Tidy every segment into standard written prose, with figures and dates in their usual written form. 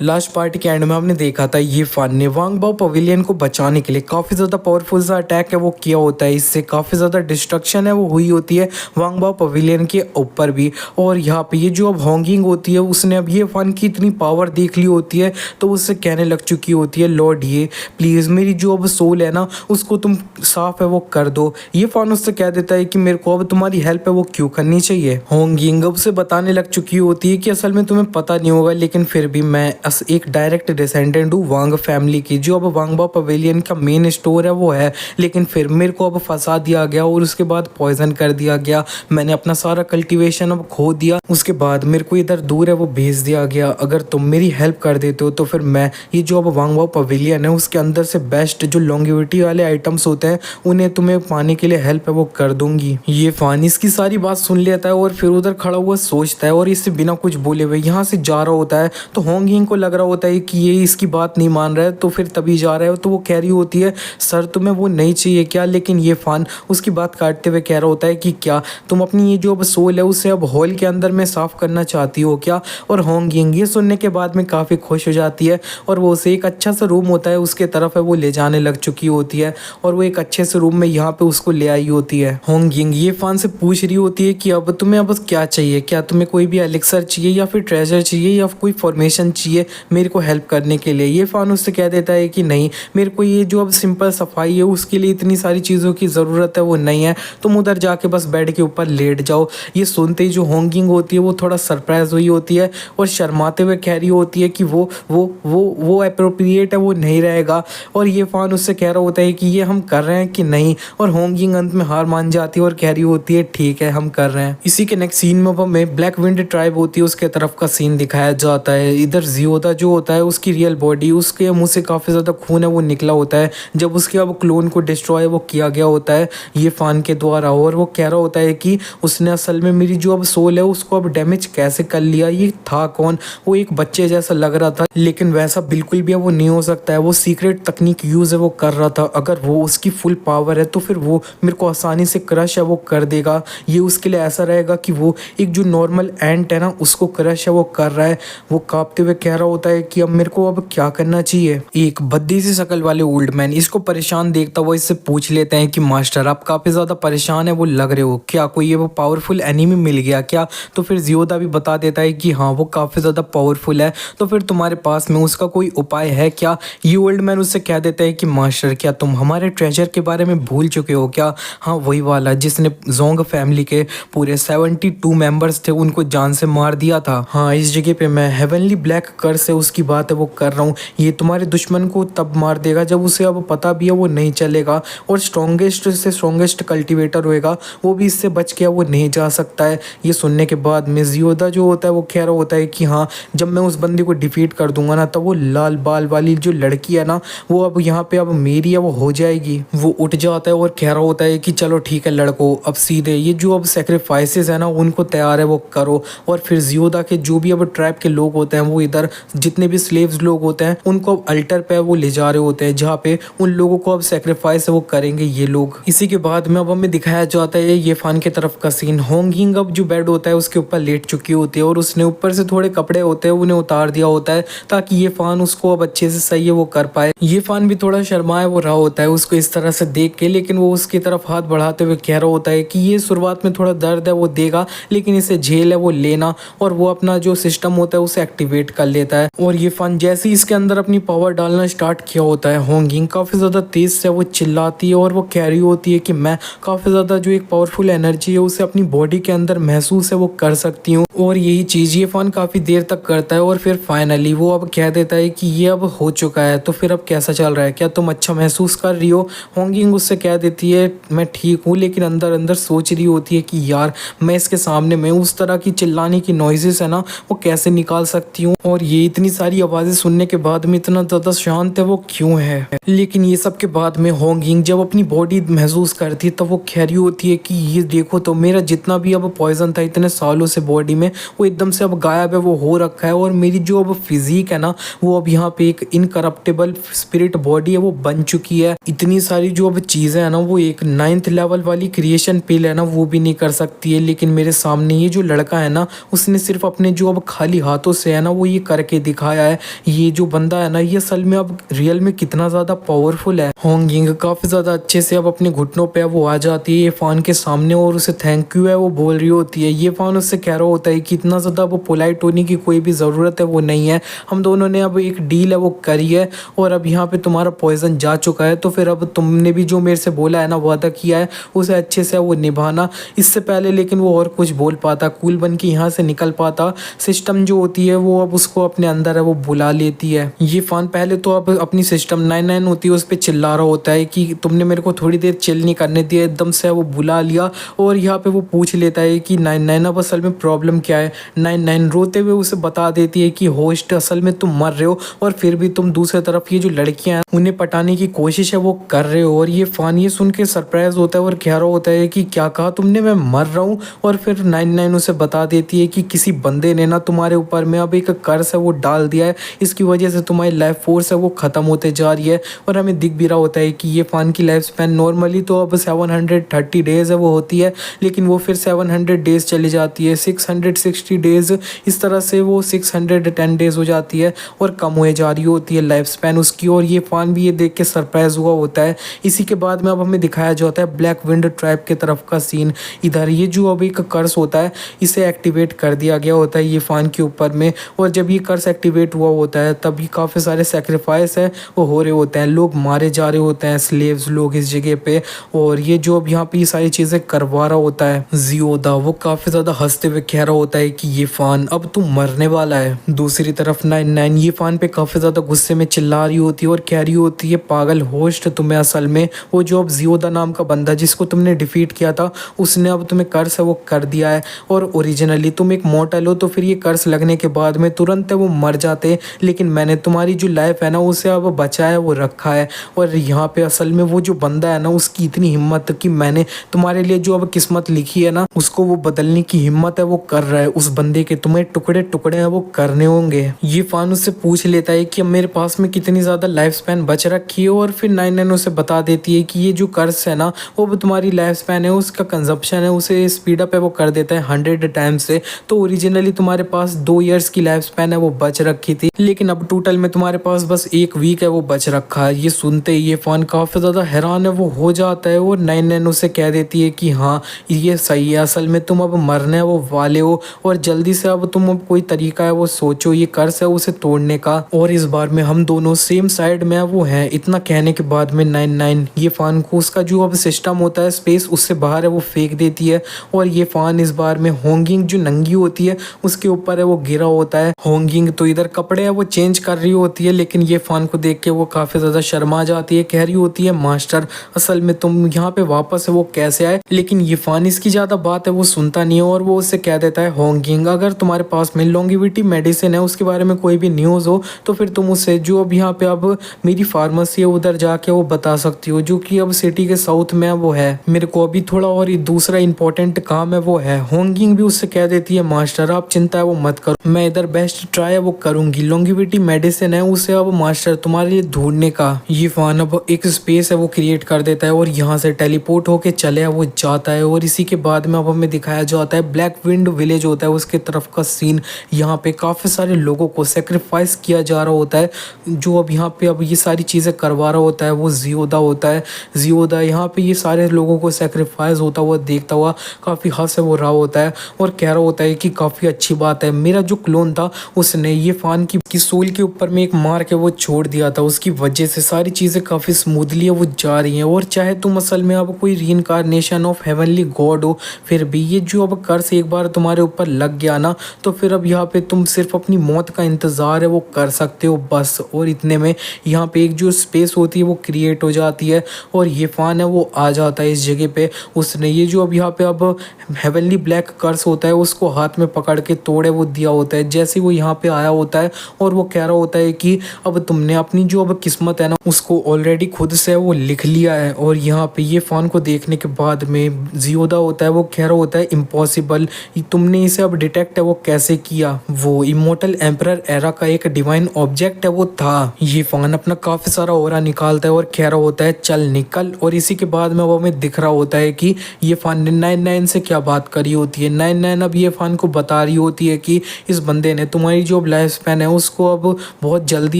Last part के and में हमने देखा था ये फान ने वांग बाओ पवेलियन को बचाने के लिए काफ़ी ज़्यादा पावरफुल सा अटैक है वो किया होता है। इससे काफ़ी ज़्यादा डिस्ट्रक्शन है वो हुई होती है वांग बाओ पवेलियन के ऊपर भी। और यहाँ पे ये जो अब होंगिंग होती है उसने अब ये फान की इतनी पावर देख ली होती है तो उससे कहने लग चुकी होती है, लॉर्ड ये प्लीज़ मेरी जो अब सोल है ना उसको तुम साफ है वो कर दो। ये फान उससे कह देता है कि मेरे को अब तुम्हारी हेल्प है वो क्यों करनी चाहिए। होंगिंग अब उसे बताने लग चुकी होती है कि असल में तुम्हें पता नहीं होगा लेकिन फिर भी मैं एक डायरेक्ट डिसेंडेंट हूँ वांग फैमिली की। जो अब वांग बाओ पवेलियन का मेन स्टोर है वो है, लेकिन फिर मेरे को अब फंसा दिया गया और उसके बाद पॉइजन कर दिया गया। मैंने अपना सारा कल्टीवेशन अब खो दिया, उसके बाद मेरे को इधर दूर है वो भेज दिया गया। अगर तुम मेरी हेल्प कर देते हो तो फिर मैं ये जो अब वांग बाओ पवेलियन है उसके अंदर से बेस्ट जो लॉन्गेविटी वाले आइटम्स होते हैं उन्हें तुम्हें पाने के लिए हेल्प है वो कर दूंगी। ये फान इसकी सारी बात सुन लेता है और फिर उधर खड़ा हुआ सोचता है और इससे बिना कुछ बोले हुए यहाँ से जा रहा होता है। तो होंगिंग को लग रहा होता है कि ये इसकी बात नहीं मान रहा है तो फिर तभी जा रहा है। तो वो कह रही होती है सर तुम्हें वो नहीं चाहिए क्या, लेकिन ये फान उसकी बात काटते हुए कह रहा होता है कि क्या तुम अपनी ये जो अब सोल है उसे अब हॉल के अंदर में साफ करना चाहती हो क्या। और होंगिंग ये सुनने के बाद में काफ़ी खुश हो जाती है और वो उसे एक अच्छा सा रूम होता है उसके तरफ है वो ले जाने लग चुकी होती है और वो एक अच्छे से रूम में यहाँ पे उसको ले आई होती है। होंगिंग ये फान से पूछ रही होती है कि अब तुम्हें अब क्या चाहिए, क्या तुम्हें कोई भी एलिक्सर चाहिए या फिर ट्रेजर चाहिए या कोई फॉर्मेशन चाहिए मेरे को हेल्प करने के लिए। ये फान उससे कह देता है कि नहीं मेरे को ये जो अब सिंपल सफाई है उसके लिए इतनी सारी चीज़ों की ज़रूरत है वो नहीं है, तुम उधर जाके बस बेड के ऊपर लेट जाओ। ये सुनते ही जो होंगिंग होती है वो थोड़ा सरप्राइज हुई होती है और शर्माते हुए कह रही होती है कि वो अप्रोप्रिएट है वो नहीं रहेगा। और ये फान उससे कह रहा होता है कि ये हम कर रहे हैं कि नहीं, और होंगिंग अंत में हार मान जाती है और कह रही होती है ठीक है हम कर रहे हैं। इसी के नेक्स्ट सीन में हमें ब्लैक विंड ट्राइब होती है उसके तरफ का सीन दिखाया जाता है। इधर जियोदा जो होता है उसकी रियल बॉडी उसके मुंह से काफ़ी ज़्यादा खून है वो निकला होता है जब उसके अब क्लोन को डिस्ट्रॉय वो किया गया होता है ये फान के द्वारा। और वो कह रहा होता है कि उसने असल में मेरी जो अब सोल है उसको अब डैमेज कैसे कर लिया, ये था कौन। वो एक बच्चे जैसा लग रहा था लेकिन वैसा बिल्कुल भी वो नहीं हो सकता है, वो सीक्रेट तकनीक यूज़ है वो कर रहा था। अगर वो उसकी फुल पावर है तो फिर वो मेरे को आसानी से क्रश है वो कर देगा। ये उसके लिए ऐसा रहेगा कि वो एक जो नॉर्मल एंट है ना उसको क्रश है वो कर रहा है। वो कांपते हुए कह रहा होता है कि अब मेरे को अब क्या करना चाहिए। एक भद्दी सी शक्ल वाले ओल्ड मैन इसको परेशान देखता हुआ इससे पूछ लेते हैं कि मास्टर आप काफ़ी ज़्यादा परेशान है वो लग रहे हो, क्या कोई ये वो पावरफुल एनिमी मिल गया क्या। तो फिर जियोदा भी बता देता है कि हाँ वो काफ़ी ज़्यादा पावरफुल है, तो फिर तुम्हारे पास में उसका कोई उपाय है क्या। ये ओल्ड मैन उससे कह देता है कि मास्टर क्या तुम हमारे ट्रेजर के बारे में भूल चुके हो क्या। हाँ वही वाला जिसने जोंग फैमिली के पूरे 72 मेंबर्स थे उनको जान से मार दिया था। हाँ इस जगह पे मैं हेवनली ब्लैक कर्स से उसकी बात है वो कर रहा हूँ। ये तुम्हारे दुश्मन को तब मार देगा जब उसे अब पता भी है वो नहीं चलेगा, और स्ट्रॉन्गेस्ट से स्ट्रॉन्गेस्ट कल्टिवेटर होएगा वो भी इससे बच के वो नहीं जा सकता है। ये सुनने के बाद में जियोदा जो होता है वो कह रहा होता है कि हाँ जब मैं उस बंदे को डिफीट कर दूंगा ना तब वो लाल बाल वाली जो लड़की है ना वो अब यहाँ पे अब मेरी है वो हो जाएगी। वो उठ जाता है और कह रहा होता है कि चलो ठीक है लड़को अब सीधे ये जो अब सेक्रीफाइसेस है ना उनको तैयार है वो करो। और फिर जियोदा के जो भी अब ट्राइब के लोग होते हैं वो इधर जितने भी स्लेव्स लोग होते हैं उनको अब अल्टर पे वो ले जा रहे होते हैं जहाँ पे उन लोगों को अब सेक्रीफाइस वो करेंगे ये लोग। इसी के बाद में अब हमें दिखाया जाता है ये फान के तरफ का सीन। होंगिंग अब जो बेड होता है उसके ऊपर लेट चुकी होती है और उसने ऊपर से थोड़े कपड़े होते हैं उन्हें उतार दिया होता है ताकि ये फान उसको अब अच्छे से सही है वो कर पाए। ये फान भी थोड़ा शर्माए वो रहा होता है उसको इस तरह से देख के, लेकिन वो उसकी तरफ हाथ बढ़ाते हुए कह रहा होता है कि ये शुरुआत में थोड़ा दर्द है वो देगा लेकिन इसे झेल है वो लेना। और वो अपना जो सिस्टम होता है उसे एक्टिवेट कर लेता है। और ये फान जैसे ही इसके अंदर अपनी पावर डालना स्टार्ट किया होता है होंगिंग काफ़ी ज़्यादा तेज से वो चिल्लाती है और वो कह रही होती है कि मैं काफ़ी ज़्यादा जो एक पावरफुल एनर्जी है उसे अपनी बॉडी के अंदर महसूस है वो कर सकती हूँ। और यही चीज़ ये फान काफ़ी देर तक करता है और फिर फाइनली वो अब कह देता है कि ये अब हो चुका है। तो फिर अब कैसा चल रहा है, क्या तुम अच्छा महसूस कर रही हो। होंगिंग उससे कह देती है मैं ठीक हूँ, लेकिन अंदर अंदर सोच रही होती है कि यार मैं इसके सामने में उस तरह की चिल्लाने की नॉइजेस है ना वो कैसे निकाल सकती हूँ, और ये इतनी सारी आवाज़ें सुनने के बाद में इतना ज़्यादा शांत है वो क्यों है। लेकिन ये सब के बाद में होंगिंग जब अपनी बॉडी महसूस करती है तब वो कह रही होती है कि ये देखो तो मेरा जितना भी अब पॉइजन था इतने सालों से बॉडी में वो एकदम से अब गायब है वो हो रखा है, और मेरी जो अब फिजिक है ना वो अब यहाँ पे एक इनकरप्टेबल स्पिरिट बॉडी है वो बन चुकी है। इतनी सारी जो अब चीज़ें हैं ना वो एक 9th लेवल वाली क्रिएशन पिल है ना वो भी नहीं कर सकती है। लेकिन मेरे सामने ये जो लड़का है ना उसने सिर्फ अपने जो अब खाली हाथों से है ना वो ये करके के दिखाया है। ये जो बंदा है ना, ये असल में अब रियल में कितना ज़्यादा पावरफुल है। होंग यिंग काफ़ी ज़्यादा अच्छे से अब अपने घुटनों पे वो आ जाती है ये फ़ान के सामने और उसे थैंक यू है वो बोल रही होती है। ये फ़ान उससे कह रहा होता है कि इतना ज़्यादा वो पोलाइट होने की कोई भी ज़रूरत है वो नहीं है, हम दोनों ने अब एक डील है वो करी है और अब यहाँ पे तुम्हारा पॉइजन जा चुका है, तो फिर अब तुमने भी जो मेरे से बोला है ना, वादा किया है, उसे अच्छे से वो निभाना। इससे पहले लेकिन वो और कुछ बोल पाता, कूल बन के यहाँ से निकल पाता, सिस्टम जो होती है वो अब उसको अपने अंदर है वो बुला लेती है। ये फ़ान पहले तो अब अपनी सिस्टम 99 होती है उस पर चिल्ला रहा होता है कि तुमने मेरे को थोड़ी देर चिल नहीं करने दिया, एकदम से वो बुला लिया और यहाँ पे वो पूछ लेता है कि 99 अब असल में प्रॉब्लम क्या है। 99 रोते हुए उसे बता देती है कि होस्ट असल में तुम मर रहे हो और फिर भी तुम दूसरी तरफ ये जो लड़कियां हैं उन्हें पटाने की कोशिश है वो कर रहे हो। और ये फ़ान ये सुन के सरप्राइज होता है और कह रहा होता है कि क्या कहा तुमने, मैं मर रहा हूँ। और फिर 99 उसे बता देती है कि किसी बंदे ने ना तुम्हारे ऊपर में अब एक कर्स है वो डाल दिया है, इसकी वजह से तुम्हारी लाइफ फोर्स है वो ख़त्म होते जा रही है। और हमें दिख भी रहा होता है कि ये फ़ान की लाइफ स्पैन नॉर्मली तो अब 730 डेज़ है वो होती है, लेकिन वो फिर 700 डेज़ चली जाती है, 660 डेज़, इस तरह से वो 610 डेज़ हो जाती है और कम हो जा रही होती है लाइफ स्पैन उसकी। और ये फ़ान भी ये देख के सरप्राइज हुआ होता है। इसी के बाद में अब हमें दिखाया जाता है ब्लैक विंड ट्राइब के तरफ का सीन। इधर ये जो अब एक कर्स होता है इसे एक्टिवेट कर दिया गया होता है ये फ़ान के ऊपर में, और जब ये कर्स एक्टिवेट हुआ होता है तभी काफ़ी सारे सेक्रीफाइस है वो हो रहे होते हैं, लोग मारे जा रहे होते हैं, स्लेव्स लोग इस जगह पे। और ये जो अब यहाँ पे ये सारी चीज़ें करवा रहा होता है जियोदा, वो काफ़ी ज़्यादा हंसते हुए कह रहा होता है कि ये फ़ान अब तू मरने वाला है। दूसरी तरफ 99 ये फ़ान पे काफ़ी ज़्यादा गुस्से में चिल्ला रही होती है और कह रही होती है पागल होस्ट, तुम्हें असल में वो जो अब जियोदा नाम का बंदा जिसको तुमने डिफीट किया था उसने अब तुम्हें कर्स है वो कर दिया है, और ओरिजिनली तुम एक मॉर्टल हो तो फिर ये कर्स लगने के बाद में तुरंत है वो मर जाते, लेकिन मैंने तुम्हारी जो लाइफ है ना उसे अब बचाया वो रखा है। और यहाँ पे असल में वो जो बंदा है ना उसकी इतनी हिम्मत कि मैंने तुम्हारे लिए जो अब किस्मत लिखी है ना उसको वो बदलने की हिम्मत है वो कर रहा है उस बंदे के, तुम्हें टुकड़े टुकड़े है वो करने होंगे। ये फ़ान उससे पूछ लेता है कि अब मेरे पास में कितनी ज़्यादा लाइफ स्पैन बच रखी है, और फिर 99 उसे बता देती है कि ये जो कर्स है ना वो तुम्हारी लाइफ स्पैन है उसका कंजप्शन है उसे स्पीड अप है वो कर देता है 100 टाइम्स से। तो ओरिजिनली तुम्हारे पास 2 ईयर्स की लाइफ स्पैन है वो बच रखी थी, लेकिन अब टोटल में तुम्हारे पास बस 1 वीक है वो बच रखा है। ये सुनते ही ये फ़ान काफ़ी ज़्यादा हैरान है वो हो जाता है, और 99 उसे कह देती है कि हाँ ये सही है, असल में तुम अब मरने वो वाले हो और जल्दी से अब तुम अब कोई तरीका है वो सोचो ये कर्स है उसे तोड़ने का। और इस बार में हम दोनों सेम साइड में वो हैं। इतना कहने के बाद में 99 ये फ़ान को उसका जो अब सिस्टम होता है स्पेस उससे बाहर है वो फेंक देती है, और ये फ़ान इस बार में होंग यिंग जो नंगी होती है उसके ऊपर है वो गिरा होता है। होंग यिंग तो इधर कपड़े है वो चेंज कर रही होती है, लेकिन ये फ़ान को देख के वो काफ़ी ज़्यादा शर्मा जाती है, कह रही होती है मास्टर असल में तुम यहाँ पे वापस है वो कैसे आए। लेकिन ये फ़ान इसकी ज़्यादा बात है वो सुनता नहीं है और वो उससे कह देता है होंग यिंग अगर तुम्हारे पास में लॉन्गेविटी मेडिसिन है उसके बारे में कोई भी न्यूज़ हो तो फिर तुम उससे जो अब यहाँ पे अब मेरी फार्मेसी है उधर जाके वो बता सकती हो, जो कि अब सिटी के साउथ में वो है। मेरे को अभी थोड़ा और दूसरा इंपॉर्टेंट काम है वो है। होंग यिंग भी उससे कह देती है मास्टर आप चिंता है वो मत करो, मैं इधर बेस्ट ट्राई है वो करूंगी, लॉन्गेविटी मेडिसिन है उसे अब मास्टर तुम्हारे लिए ढूंढने का। ये फ़ान अब एक स्पेस है वो क्रिएट कर देता है और यहाँ से टेलीपोर्ट होके चले वो जाता है। और इसी के बाद में अब हमें दिखाया जाता है ब्लैक विंड विलेज होता है उसके तरफ का सीन। यहाँ पे काफ़ी सारे लोगों को सेक्रीफाइस किया जा रहा होता है, जो अब यहाँ पे अब ये सारी चीज़ें करवा रहा होता है वो जियोदा होता है। जियोदा यहाँ पे ये सारे लोगों को सेक्रीफाइस होता हुआ देखता हुआ काफ़ी हंस वो रहा होता है और कह रहा होता है कि काफ़ी अच्छी बात है, मेरा जो क्लोन था उसने ये फ़ान की सोल के ऊपर में एक मार के वो छोड़ दिया था, उसकी वजह से सारी चीज़ें काफ़ी स्मूथली वो जा रही हैं। और चाहे तुम असल में अब कोई रीइंकार्नेशन ऑफ हेवनली गॉड हो, फिर भी ये जो अब कर्स एक बार तुम्हारे ऊपर लग गया ना तो फिर अब यहाँ पे तुम सिर्फ अपनी मौत का इंतज़ार है वो कर सकते हो बस। और इतने में यहाँ पे एक जो स्पेस होती है वो क्रिएट हो जाती है और ये फ़ान है वो आ जाता है इस जगह पे। उसने ये जो अब यहाँ पे अब हेवनली ब्लैक कर्स होता है उसको हाथ में पकड़ के तोड़े वो दिया होता है। जैसे वो यहाँ पे आया होता है और वो कह रहा होता है कि अब तुमने अपनी जो अब किस्मत है ना उसको ऑलरेडी खुद से वो लिख लिया है। और यहाँ पे ये फ़ान को देखने के बाद में जियोदा होता है वो कह रहा होता है इम्पॉसिबल, तुमने इसे अब डिटेक्ट है वो कैसे किया, वो इमोर्टल एम्परर एरा का एक डिवाइन ऑब्जेक्ट है वो था। ये फ़ान अपना काफ़ी सारा ओरा निकालता है और कह रहा होता है चल निकल। और इसी के बाद में वो हमें दिख रहा होता है कि ये फ़ान ने 99 से क्या बात करी होती है। 99 अब ये फ़ान को बता रही होती है कि इस बंदे ने तुम्हारी जो जो अब लाइफ स्पैन है उसको अब बहुत जल्दी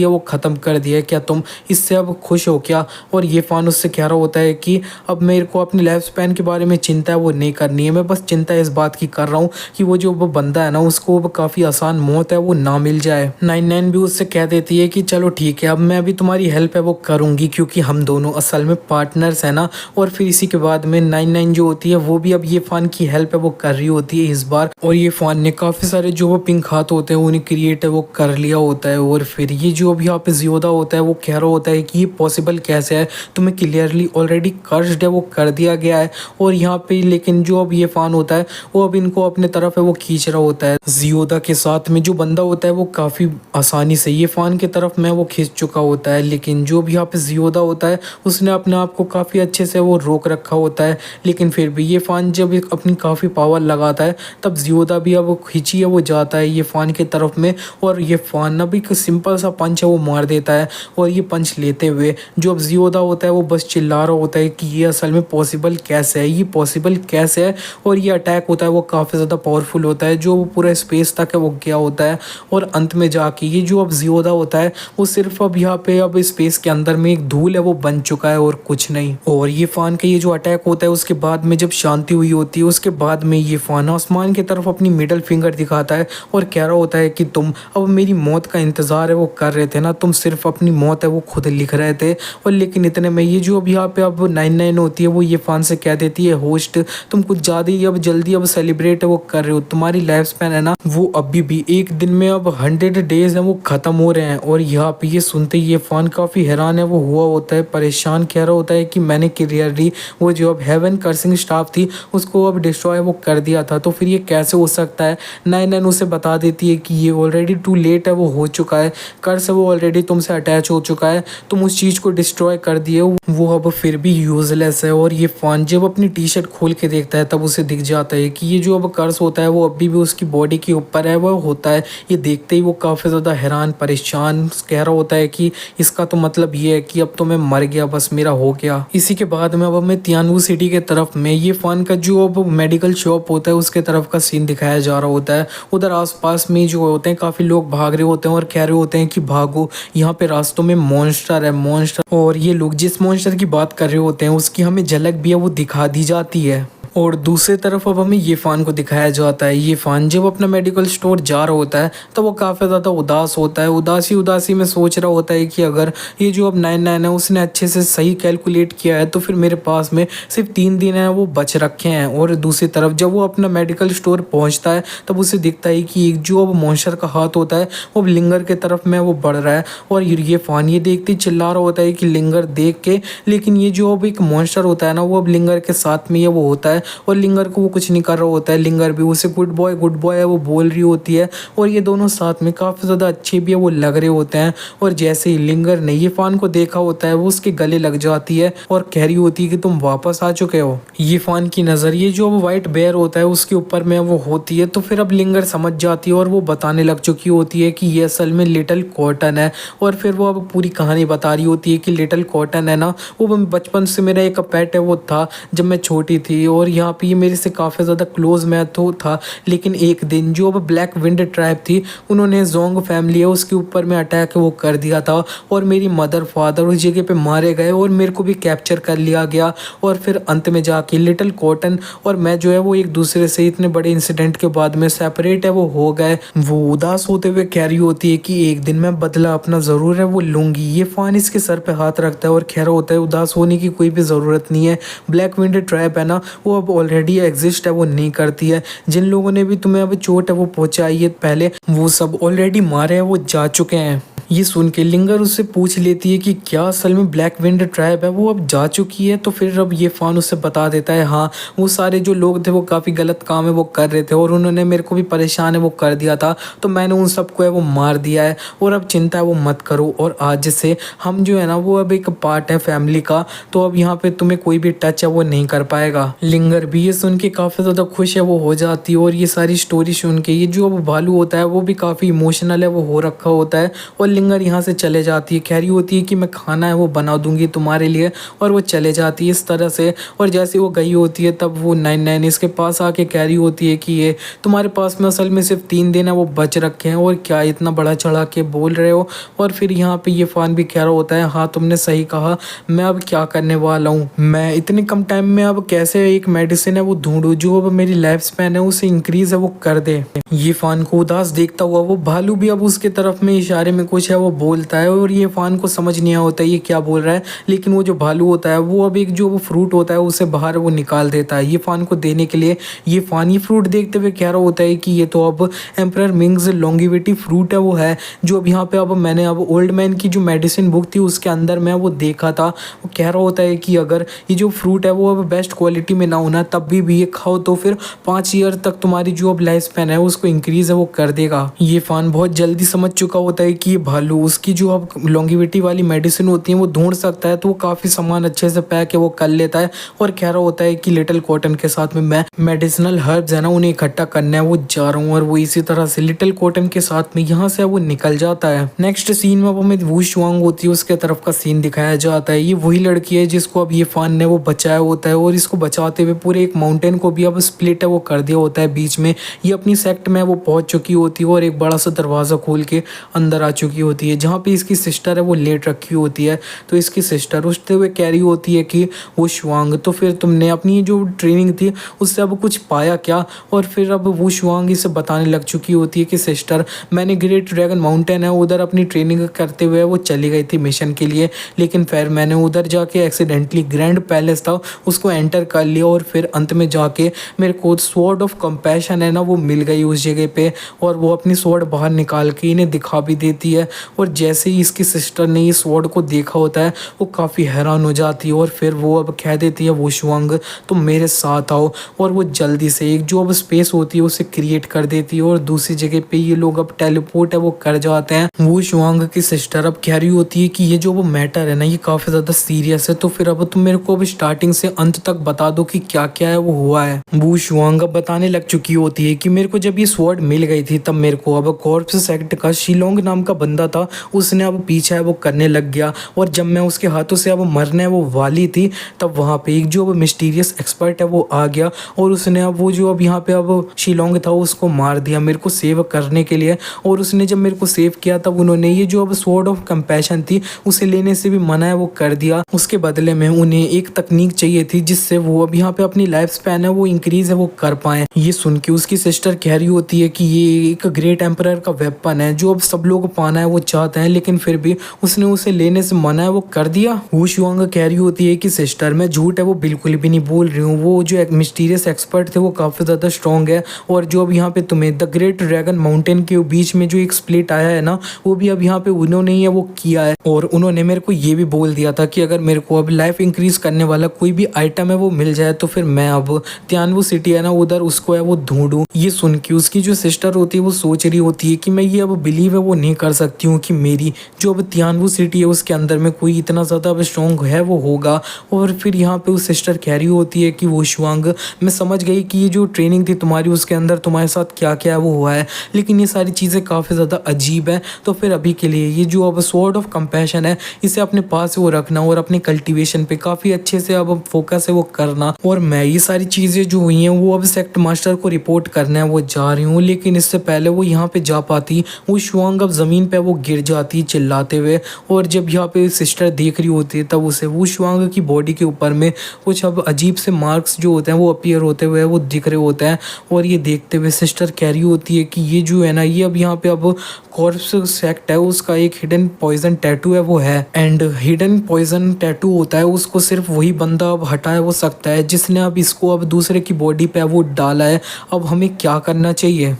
है वो ख़त्म कर दिया है, क्या तुम इससे अब खुश हो क्या? और ये फ़ान उससे कह रहा होता है कि अब मेरे को अपनी लाइफ स्पैन के बारे में चिंता है वो नहीं करनी है, मैं बस चिंता इस बात की कर रहा हूँ कि वो जो वो बंदा है ना उसको अब काफ़ी आसान मौत है वो ना मिल जाए। 99 भी उससे कह देती है कि चलो ठीक है, अब मैं भी तुम्हारी हेल्प है वो करूँगी क्योंकि हम दोनों असल में पार्टनर्स हैं ना। और फिर इसी के बाद में 99 जो होती है वो भी अब ये फ़ान की हेल्प है वो कर रही होती है इस बार। और ये फ़ान ने काफ़ी सारे जो वो पिंक हाथ होते हैं उन्हें क्रिएट है वो कर लिया होता है। और फिर ये जो अभी यहाँ पे जियोदा होता है वो कह रहा होता है कि ये पॉसिबल कैसे है, तुम्हें क्लियरली ऑलरेडी कर्स्ड है वो कर दिया गया है। और यहाँ पे लेकिन जो अब ये फ़ान होता है वो अब इनको अपने तरफ है वो खींच रहा होता है। जियोदा के साथ में जो बंदा होता है वो काफ़ी आसानी से ये फ़ान की तरफ में वो खींच चुका होता है, लेकिन जो भी यहाँ पे जियोदा होता है उसने अपने आप को काफ़ी अच्छे से वो रोक रखा होता है। लेकिन फिर भी ये फ़ान जब एक अपनी काफ़ी पावर लगाता है तब जियोदा भी अब खींची है वो जाता है ये फ़ान की तरफ में। और ये फ़ान ना भी एक सिंपल सा पंच है वो मार देता है। और ये पंच लेते हुए जो अब जियोदा होता है वो बस चिल्ला रहा होता है कि ये असल में पॉसिबल कैसे है, ये पॉसिबल कैसे है। और ये अटैक होता है वो काफ़ी ज़्यादा पावरफुल होता है जो वो पूरा स्पेस तक है वो गया होता है। और अंत में जाके ये जो अब जियोदा होता है वो सिर्फ अब यहाँ पे अब स्पेस के अंदर में एक धूल है वो बन चुका है और कुछ नहीं। और ये फ़ान का ये जो अटैक होता है उसके बाद में जब शांति हुई होती है उसके बाद में ये फ़ान आसमान की तरफ अपनी मिडल फिंगर दिखाता है और कह रहा होता है कि तुम अब मेरी मौत का इंतज़ार है वो कर रहे थे ना, तुम सिर्फ अपनी मौत है वो खुद लिख रहे थे। और लेकिन इतने में ये जो अब यहाँ पे अब 99 होती है वो ये फ़ान से कह देती है होस्ट तुम कुछ ज़्यादा ही अब जल्दी अब सेलिब्रेट है वो कर रहे हो, तुम्हारी लाइफ स्पैन है ना वो अभी भी एक दिन में अब 100 डेज है वो ख़त्म हो रहे हैं। और यहाँ पे ये सुनते ही ये फ़ान काफ़ी हैरान है वो हुआ होता है, परेशान कह रहा होता है कि मैंने क्लियरली वो जो अब हेवन कर्सिंग स्टाफ थी उसको अब डिस्ट्रॉय वो कर दिया था, तो फिर ये कैसे हो सकता है? 99 उसे बता देती है कि ये ऑलरेडी टू लेट है वो हो चुका है, कर्स वो ऑलरेडी तुमसे अटैच हो चुका है, तुम उस चीज़ को डिस्ट्रॉय कर दिए वो अब फिर भी यूजलेस है। और ये फ़ान जब अपनी टी शर्ट खोल के देखता है तब उसे दिख जाता है कि ये जो अब कर्स होता है वो अभी भी उसकी बॉडी के ऊपर है वो होता है। ये देखते ही वो काफ़ी ज़्यादा हैरान परेशान कह रहा होता है कि इसका तो मतलब ये है कि अब तो मैं मर गया, बस मेरा हो गया। इसी के बाद में अब हमें तियानवू सिटी के तरफ में ये फ़ान का जो अब मेडिकल शॉप होता है उसके तरफ का सीन दिखाया जा रहा होता है। उधर आसपास में जो होते हैं काफ़ी लोग भाग रहे होते हैं और कह रहे होते हैं कि भागो, यहाँ पे रास्तों में मॉन्स्टर है मॉन्स्टर। और ये लोग जिस मॉन्स्टर की बात कर रहे होते हैं उसकी हमें झलक भी है वो दिखा दी जाती है। और दूसरी तरफ अब हमें ये फ़ान को दिखाया जाता है। ये फ़ान जब अपना मेडिकल स्टोर जा रहा होता है तो वो काफ़ी ज़्यादा उदास होता है, उदासी में सोच रहा होता है कि अगर ये जो अब 99 है उसने अच्छे से सही कैलकुलेट किया है तो फिर मेरे पास में सिर्फ 3 दिन है वो बच रखे हैं। और दूसरी तरफ जब वो अपना मेडिकल स्टोर पहुँचता है तब उसे दिखता है कि एक जो अब मॉन्स्टर का हाथ होता है वो लिंगर के तरफ में वो बढ़ रहा है। और ये फ़ान ये देखते ही चिल्ला रहा होता है कि लिंगर देख के, लेकिन ये जो अब एक मॉन्स्टर होता है ना वो अब लिंगर के साथ में ये वो होता है और लिंगर को वो कुछ नहीं कर रहा होता है। लिंगर भी उसे गुड बॉय है वो बोल रही होती है और ये दोनों साथ में काफ़ी ज़्यादा अच्छे भी है वो लग रहे होते हैं। और जैसे ही लिंगर ने ये फ़ान को देखा होता है वो उसके गले लग जाती है और कह रही होती है कि तुम वापस आ चुके हो। ये फ़ान की नज़र ये जो अब वाइट बेयर होता है उसके ऊपर में वो होती है, तो फिर अब लिंगर समझ जाती है और वो बताने लग चुकी होती है कि ये असल में लिटिल कॉटन है। और फिर वो अब पूरी कहानी बता रही होती है कि लिटिल कॉटन है ना वो बचपन से मेरा एक पेट है वो था जब मैं छोटी थी और यहाँ पे ये मेरे से काफ़ी ज़्यादा क्लोज मैं तो था। लेकिन एक दिन जो अब ब्लैक विंड ट्राइब थी उन्होंने जोंग फैमिली है उसके ऊपर में अटैक वो कर दिया था और मेरी मदर फादर उस जगह पे मारे गए और मेरे को भी कैप्चर कर लिया गया। और फिर अंत में जाके लिटिल कॉटन और मैं जो है वो एक दूसरे से इतने बड़े इंसिडेंट के बाद में सेपरेट है वो हो गए। वो उदास होते हुए कह रही होती है कि एक दिन मैं बदला अपना ज़रूर है वो लूँगी। ये फ़ान इसके सर पे हाथ रखता है और कह रहा होता है उदास होने की कोई भी ज़रूरत नहीं है, ब्लैक विंड ट्राइब है ना वो अब ऑलरेडी एग्जिस्ट है वो नहीं करती है। जिन लोगों ने भी तुम्हें अब चोट है वो पहुंचाई है पहले वो सब ऑलरेडी मारे हैं वो जा चुके हैं। ये सुन के लिंगर उससे पूछ लेती है कि क्या असल में ब्लैक विंड ट्राइब है वो अब जा चुकी है, तो फिर अब ये फ़ान उससे बता देता है हाँ वो सारे जो लोग थे वो काफ़ी गलत काम है वो कर रहे थे और उन्होंने मेरे को भी परेशान है वो कर दिया था, तो मैंने उन सबको है वो मार दिया है और अब चिंता है वो मत करो और आज से हम जो है ना वो अब एक पार्ट है फैमिली का, तो अब यहाँ पे तुम्हें कोई भी टच है वो नहीं कर पाएगा। लिंगर भी ये सुन के काफ़ी ज़्यादा खुश है वो हो जाती है और ये सारी स्टोरी सुन के ये जो अब भालू होता है वो भी काफ़ी इमोशनल है वो हो रखा होता है और किलिंगर यहाँ से चले जाती है, कह रही होती है कि मैं खाना है वो बना दूंगी तुम्हारे लिए, और वो चले जाती है इस तरह से। और जैसे वो गई होती है तब वो 99 इसके पास आके कह रही होती है कि ये तुम्हारे पास में असल में सिर्फ 3 दिन है वो बच रखे हैं, और क्या इतना बड़ा चढ़ा के बोल रहे हो। और फिर यहाँ पे ये फान भी कह रहा होता है हाँ तुमने सही कहा, मैं अब क्या करने वाला हूँ, मैं इतने कम टाइम में अब कैसे एक मेडिसिन है वो ढूंढूं जो अब मेरी लाइफ स्पैन है उसे इंक्रीज है वो कर दे। ये फान को उदास देखता हुआ वो भालू भी अब उसके तरफ में इशारे में कुछ है वो बोलता है, और ये फान को समझ नहीं आता ये क्या बोल रहा है। लेकिन वो जो भालू होता है वो अब एक जो वो फ्रूट होता है उसे बाहर वो निकाल देता है ये फान को देने के लिए। ये फान ये फ्रूट देखते हुए कह रहा होता है कि ये तो अब एम्परर मिंग्स लॉन्गिविटी फ्रूट है वो है, जो अब यहाँ पे अब मैंने अब ओल्ड मैन की जो मेडिसिन बुक थी उसके अंदर मैं वो देखा था। वो कह रहा होता है कि अगर ये जो फ्रूट है वो अब बेस्ट क्वालिटी में ना होना तब भी ये खाओ तो फिर 5 ईयर तक तुम्हारी जो अब लाइफ स्पैन है उसको इंक्रीज है वो कर देगा। ये फान बहुत जल्दी समझ चुका होता है कि ये भालू उसकी जो अब लॉन्गिविटी वाली मेडिसिन होती है वो ढूंढ सकता है, तो वो काफ़ी सामान अच्छे से पैक है वो कर लेता है, और कह रहा होता है कि लिटिल कॉटन के साथ में मैं मेडिसिनल हर्ब्स है ना उन्हें इकट्ठा करने है वो जा रहा हूँ। और वो इसी तरह से लिटिल कॉटन के साथ में यहाँ से वो निकल जाता है। नेक्स्ट सीन में वो में वू शुआंग होती है उसके तरफ का सीन दिखाया जाता है। ये वही लड़की है जिसको अब ये फान ने वो बचाया होता है, और इसको बचाते हुए पूरे एक माउंटेन को भी अब स्प्लिट है वो कर दिया होता है बीच में। ये अपनी सेक्ट में वो पहुंच चुकी होती है और एक बड़ा सा दरवाज़ा खोल के अंदर आ चुकी होती है जहाँ पे इसकी सिस्टर है वो लेट रखी होती है। तो इसकी सिस्टर उठते हुए कह रही होती है कि वो शुआंग तो फिर तुमने अपनी जो ट्रेनिंग थी उससे अब कुछ पाया क्या। और फिर अब वो शुआंग इसे बताने लग चुकी होती है कि सिस्टर मैंने ग्रेट ड्रैगन माउंटेन है उधर अपनी ट्रेनिंग करते हुए वो चली गई थी मिशन के लिए, लेकिन फिर मैंने उधर जाके एक्सीडेंटली ग्रैंड पैलेस था उसको एंटर कर लिया, और फिर अंत में जाके मेरे को स्वॉर्ड ऑफ कंपैशन है ना वो मिल गई उस जगह पे, और वो अपनी स्वॉर्ड बाहर निकाल के इन्हें दिखा भी देती है। और जैसे ही इसकी सिस्टर ने ये स्वॉर्ड को देखा होता है वो काफ़ी हैरान हो जाती है, और फिर वो अब कह देती है वो शुआंग तुम मेरे साथ आओ, और वो जल्दी से एक जो अब स्पेस होती है उसे क्रिएट कर देती है, और दूसरी जगह पे ये लोग अब टेलीपोर्ट है वो कर जाते हैं। वो शुआंग की सिस्टर अब कह रही होती है कि ये जो वो मैटर है ना ये काफ़ी ज़्यादा सीरियस है, तो फिर अब तुम मेरे को अब स्टार्टिंग से अंत तक बता दो कि क्या क्या है वो हुआ है। वो शुआंग अब बताने लग चुकी होती है कि मेरे को जब ये स्वॉर्ड मिल गई थी तब मेरे को अब कॉर्प्स सेक्ट का शिलोंग नाम का बंदा था उसने अब पीछा है वो करने लग गया, और जब मैं उसके हाथों से अब मरने वो वाली थी तब वहाँ पे एक जो अब मिस्टीरियस एक्सपर्ट है वो आ गया, और उसने अब वो जो अब यहाँ पे अब शिलोंग था उसको मार दिया मेरे को सेव करने के लिए। और उसने जब मेरे को सेव किया तब उन्होंने ये जो अब स्वॉर्ड ऑफ कंपैशन थी उसे लेने से भी मना है वो कर दिया। उसके बदले में उन्हें एक तकनीक चाहिए थी जिससे वो अब यहाँ पे अपनी लाइफ स्पैन है वो इंक्रीज है वो कर पाए। ये सुन के उसकी सिस्टर कह रही होती है कि ये एक ग्रेट एम्परर का वेपन है जो अब सब लोग पाना है वो चाहते हैं, लेकिन फिर भी उसने उसे लेने से मना है वो कर दिया। वो शुआंग कह रही होती है कि सिस्टर मैं झूठ है वो बिल्कुल भी नहीं बोल रही हूँ, वो जो एक मिस्टीरियस एक्सपर्ट थे वो काफ़ी ज़्यादा स्ट्रॉन्ग है, और जो अब यहाँ पे तुम्हें द ग्रेट ड्रैगन माउंटेन के बीच में जो एक स्प्लिट आया है ना वो भी अब यहाँ पे उन्होंने ही है वो किया है। और उन्होंने मेरे को ये भी बोल दिया था कि अगर मेरे को अब लाइफ इंक्रीज करने वाला कोई भी आइटम है वो मिल जाए तो फिर मैं अब तियानवू सिटी है ना उधर उसको है वो ढूंढूं। ये सुन के उसकी जो सिस्टर होती है वो सोच रही होती है कि मैं ये अब बिलीव है वो नहीं कर सकती हूँ कि मेरी जो अब तियानवू सिटी है उसके अंदर में कोई इतना ज़्यादा अब स्ट्रॉन्ग है वो होगा। और फिर यहाँ पे उस सिस्टर कह रही होती है कि वो शुआंग मैं समझ गई कि ये जो ट्रेनिंग थी तुम्हारी उसके अंदर तुम्हारे साथ क्या क्या वो हुआ है, लेकिन ये सारी चीज़ें काफ़ी ज़्यादा अजीब है, तो फिर अभी के लिए ये जो अब स्वॉर्ड ऑफ कंपैशन है इसे अपने पास वो रखना और अपने कल्टीवेशन पे काफ़ी अच्छे से अब फोकस है वो करना। और मैं ये सारी चीज़ें जो हुई हैं वो अब सेक्ट मास्टर को रिपोर्ट करना है वो जा रही हूँ, लेकिन इससे पहले वो यहाँ पे जा पाती वो शुआंग अब ज़मीन पे वो गिर जाती चिल्लाते हुए, और जब यहाँ पे सिस्टर देख रही होती है तब उसे वो शुआंग की बॉडी के ऊपर में कुछ अब अजीब से मार्क्स जो होते हैं वो अपीयर होते हुए वो दिख रहे होते हैं। और ये देखते हुए सिस्टर कह रही होती है कि ये जो है ना ये अब यहाँ पे अब कॉर्प्स सेक्ट है उसका एक हिडन पॉइजन टैटू है वो है, एंड हिडन पॉइजन टैटू होता है उसको सिर्फ वही बंदा अब हटा वो सकता है जिसने अब इसको अब दूसरे की बॉडी पे वो डाला है। अब हमें क्या करना चाहिए?